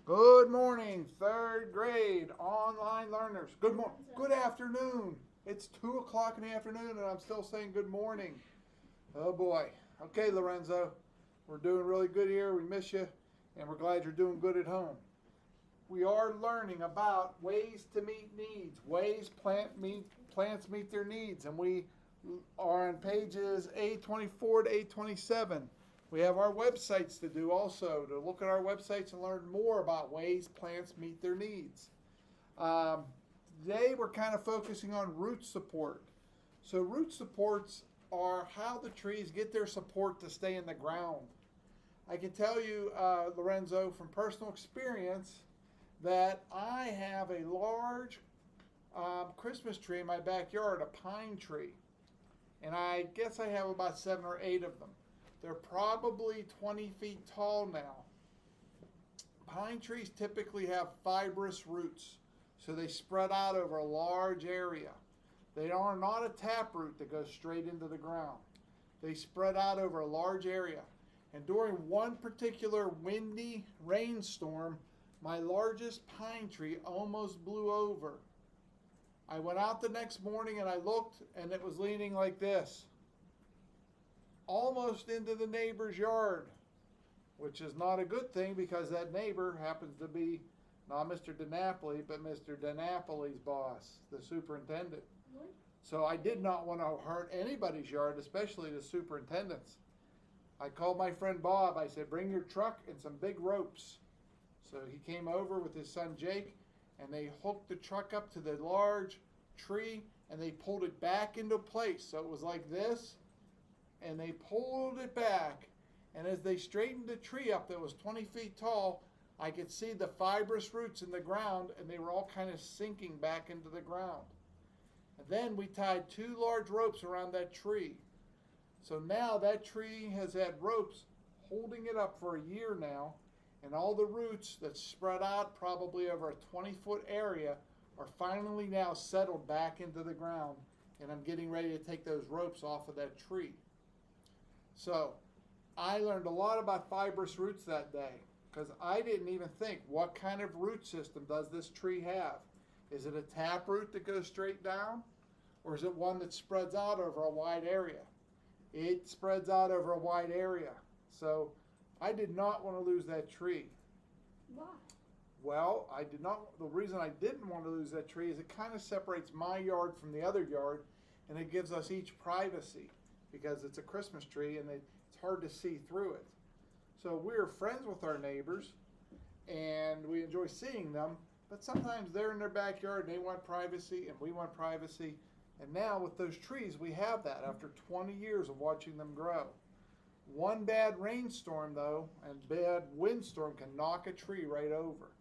Good morning, third grade online learners. Good morning. Good afternoon. It's 2 o'clock in the afternoon and I'm still saying good morning. Oh boy. Okay, Lorenzo. We're doing really good here. We miss you and we're glad you're doing good at home. We are learning about ways to meet needs, plants meet their needs, and we are on pages 824 to 827. We have our websites to do also, to look at our websites and learn more about ways plants meet their needs. Um, Today we're kind of focusing on root support. So root supports are how the trees get their support to stay in the ground. I can tell you, Lorenzo, from personal experience, that I have a large Christmas tree in my backyard, a pine tree. And I guess I have about 7 or 8 of them. They're probably 20 feet tall now. Pine trees typically have fibrous roots, so they spread out over a large area. They are not a taproot that goes straight into the ground. They spread out over a large area. And during one particular windy rainstorm, my largest pine tree almost blew over. I went out the next morning and I looked, and it was leaning like this, almost into the neighbor's yard, which is not a good thing because that neighbor happens to be not Mr. DiNapoli, but Mr. DiNapoli's boss, the superintendent. What? So I did not want to hurt anybody's yard, especially the superintendent's. I called my friend Bob. I said, bring your truck and some big ropes. So he came over with his son Jake, and they hooked the truck up to the large tree, and they pulled it back into place. So it was like this, and they pulled it back. And as they straightened the tree up that was 20 feet tall, I could see the fibrous roots in the ground, and they were all kind of sinking back into the ground. And then we tied 2 large ropes around that tree. So now that tree has had ropes holding it up for a year now, and all the roots that spread out probably over a 20-foot area are finally now settled back into the ground, and I'm getting ready to take those ropes off of that tree. So I learned a lot about fibrous roots that day, because I didn't even think, what kind of root system does this tree have? Is it a taproot that goes straight down, or is it one that spreads out over a wide area? It spreads out over a wide area. So I did not want to lose that tree. Why? Well, the reason I didn't want to lose that tree is it kind of separates my yard from the other yard, and it gives us each privacy because it's a Christmas tree and it's hard to see through it. So we're friends with our neighbors and we enjoy seeing them, but sometimes they're in their backyard and they want privacy and we want privacy. And now with those trees, we have that after 20 years of watching them grow. One bad rainstorm, though, and bad windstorm can knock a tree right over.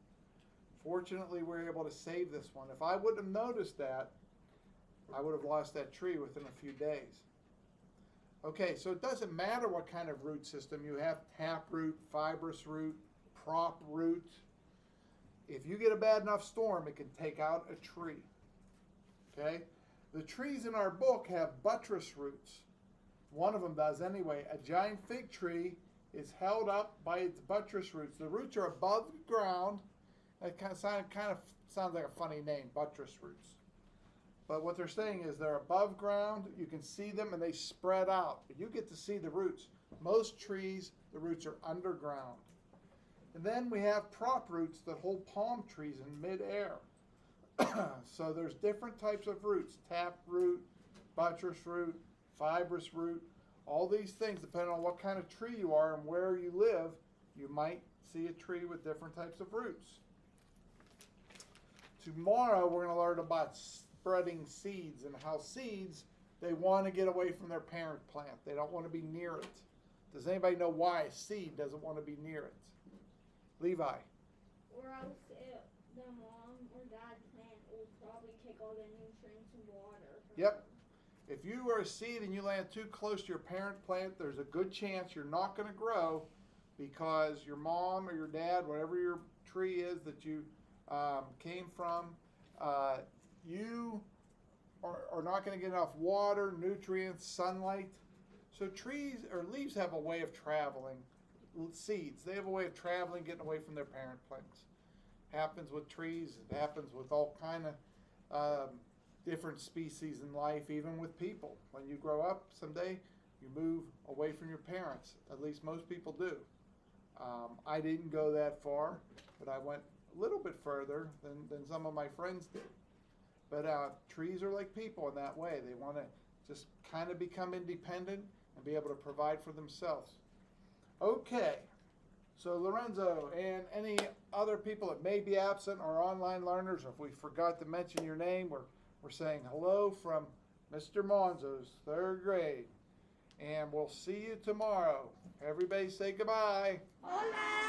Fortunately, we were able to save this one. If I wouldn't have noticed that, I would have lost that tree within a few days. Okay, so it doesn't matter what kind of root system you have, taproot, fibrous root, prop root. If you get a bad enough storm, it can take out a tree. Okay? The trees in our book have buttress roots. One of them does anyway. A giant fig tree is held up by its buttress roots. The roots are above the ground. That kind of sounds like a funny name, buttress roots. But what they're saying is they're above ground. You can see them and they spread out. But you get to see the roots. Most trees, the roots are underground. And then we have prop roots that hold palm trees in midair. So there's different types of roots, tap root, buttress root, fibrous root, all these things, depending on what kind of tree you are and where you live, you might see a tree with different types of roots. Tomorrow we're going to learn about spreading seeds and how seeds, they want to get away from their parent plant. They don't want to be near it. Does anybody know why a seed doesn't want to be near it? Levi. Or else the mom or dad plant will probably take all the nutrients and water. Yep. If you are a seed and you land too close to your parent plant, there's a good chance you're not going to grow because your mom or your dad, whatever your tree is that you came from, you are not going to get enough water, nutrients, sunlight. So trees or leaves have a way of traveling. Seeds, they have a way of traveling, getting away from their parent plants. happens with trees. It happens with all kind of different species in life, even with people. When you grow up, someday you move away from your parents. At least most people do. I didn't go that far, but I went a little bit further than some of my friends did. But trees are like people in that way. They want to just kind of become independent and be able to provide for themselves. Okay, so Lorenzo and any other people that may be absent or online learners, or if we forgot to mention your name, we're saying hello from Mr. Monzo's 3rd grade. And we'll see you tomorrow. Everybody say goodbye. Hola!